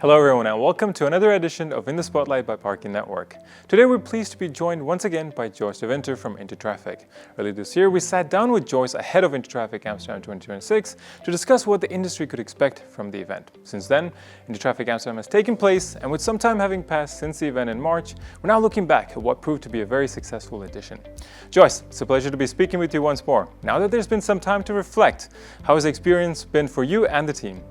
Hello everyone and welcome to another edition of In the Spotlight by Parking Network. Today we're pleased to be joined once again by Joyce de Winter from Intertraffic. Earlier this year we sat down with Joyce ahead of Intertraffic Amsterdam 2026 to discuss what the industry could expect from the event. Since then, Intertraffic Amsterdam has taken place, and with some time having passed since the event in March, we're now looking back at what proved to be a very successful edition. Joyce, it's a pleasure to be speaking with you once more. Now that there's been some time to reflect, how has the experience been for you and the team?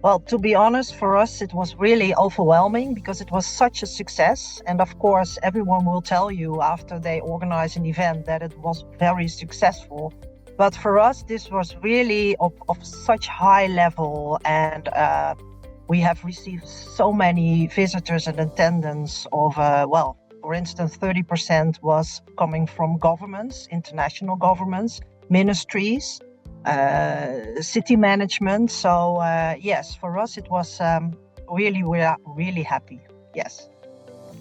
Well, to be honest, for us, it was really overwhelming because it was such a success. And of course, everyone will tell you after they organize an event that it was very successful. But for us, this was really of such high level, and we have received so many visitors and attendance of, for instance, 30% was coming from governments, international governments, ministries, city management. So yes, for us it was we are really happy. Yes.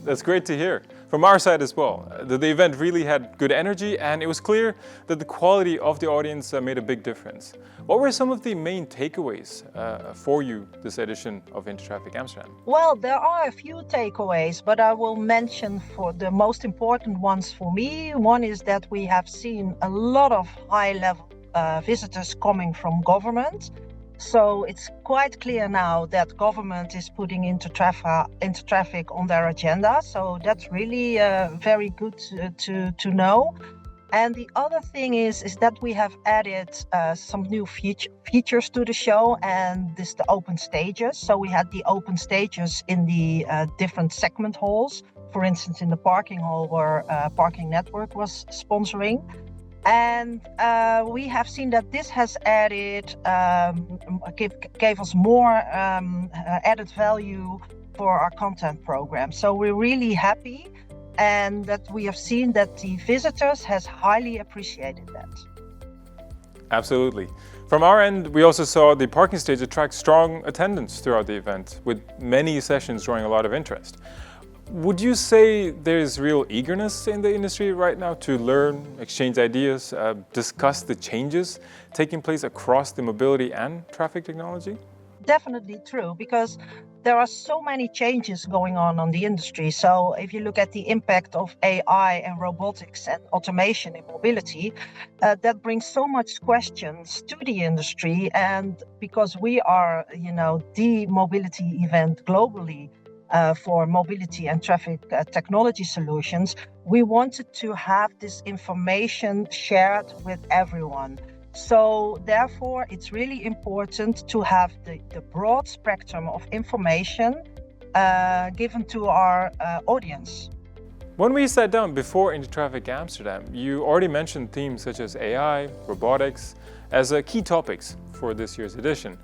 That's great to hear. From our side as well, the event really had good energy, and it was clear that the quality of the audience made a big difference. What were some of the main takeaways for you this edition of Intertraffic Amsterdam? Well, there are a few takeaways, but I will mention for the most important ones for me. One is that we have seen a lot of high-level visitors coming from government. So it's quite clear now that government is putting Intertraffic on their agenda. So that's really very good to know. And the other thing is that we have added some new features to the show, and this the open stages. So we had the open stages in the different segment halls. For instance, in the parking hall where Parking Network was sponsoring. And we have seen that this has added, gave us more added value for our content program. So we're really happy, and that we have seen that the visitors has highly appreciated that. Absolutely. From our end, we also saw the parking stage attract strong attendance throughout the event, with many sessions drawing a lot of interest. Would you say there's real eagerness in the industry right now to learn, exchange ideas, discuss the changes taking place across the mobility and traffic technology? Definitely true, because there are so many changes going on the industry. So if you look at the impact of AI and robotics and automation in mobility, that brings so much questions to the industry. And because we are, the mobility event globally, for mobility and traffic technology solutions, we wanted to have this information shared with everyone. So therefore, it's really important to have the broad spectrum of information given to our audience. When we sat down before Intertraffic Amsterdam, you already mentioned themes such as AI, robotics, as key topics for this year's edition.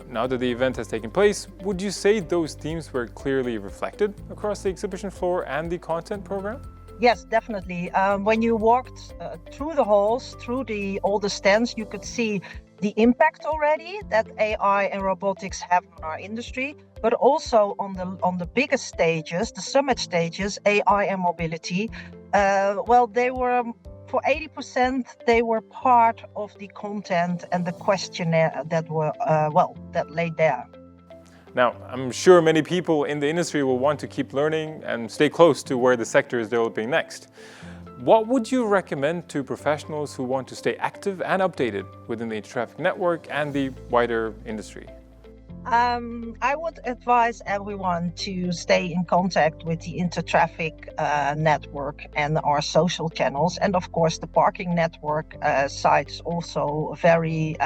Now that the event has taken place, would you say those themes were clearly reflected across the exhibition floor and the content program? Yes, definitely. When you walked through the halls, through all the stands, you could see the impact already that AI and robotics have on our industry, but also on the biggest stages, the summit stages, AI and mobility. They were. For 80%, they were part of the content and the questionnaire that were, that laid there. Now, I'm sure many people in the industry will want to keep learning and stay close to where the sector is developing next. What would you recommend to professionals who want to stay active and updated within the Intertraffic network and the wider industry? I would advise everyone to stay in contact with the Intertraffic network and our social channels. And of course, the Parking Network site is also very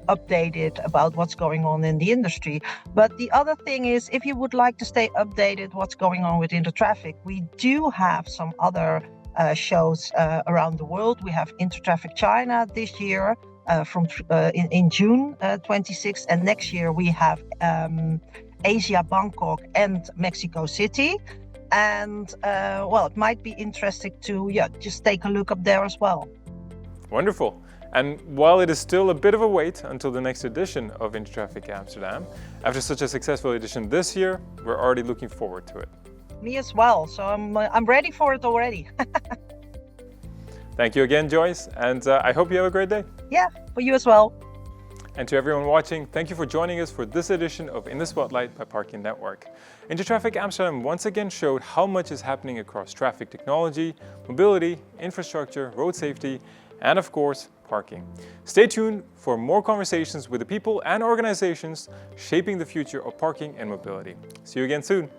updated about what's going on in the industry. But the other thing is, if you would like to stay updated what's going on with Intertraffic, we do have some other shows around the world. We have Intertraffic China this year. In June 26th, and next year we have Asia, Bangkok, and Mexico City. And it might be interesting to just take a look up there as well. Wonderful. And while it is still a bit of a wait until the next edition of Intertraffic Amsterdam, after such a successful edition this year, we're already looking forward to it. Me as well. So I'm ready for it already. Thank you again, Joyce, and I hope you have a great day. Yeah, for you as well. And to everyone watching, thank you for joining us for this edition of In the Spotlight by Parking Network. Intertraffic Amsterdam once again showed how much is happening across traffic technology, mobility, infrastructure, road safety, and of course, parking. Stay tuned for more conversations with the people and organizations shaping the future of parking and mobility. See you again soon.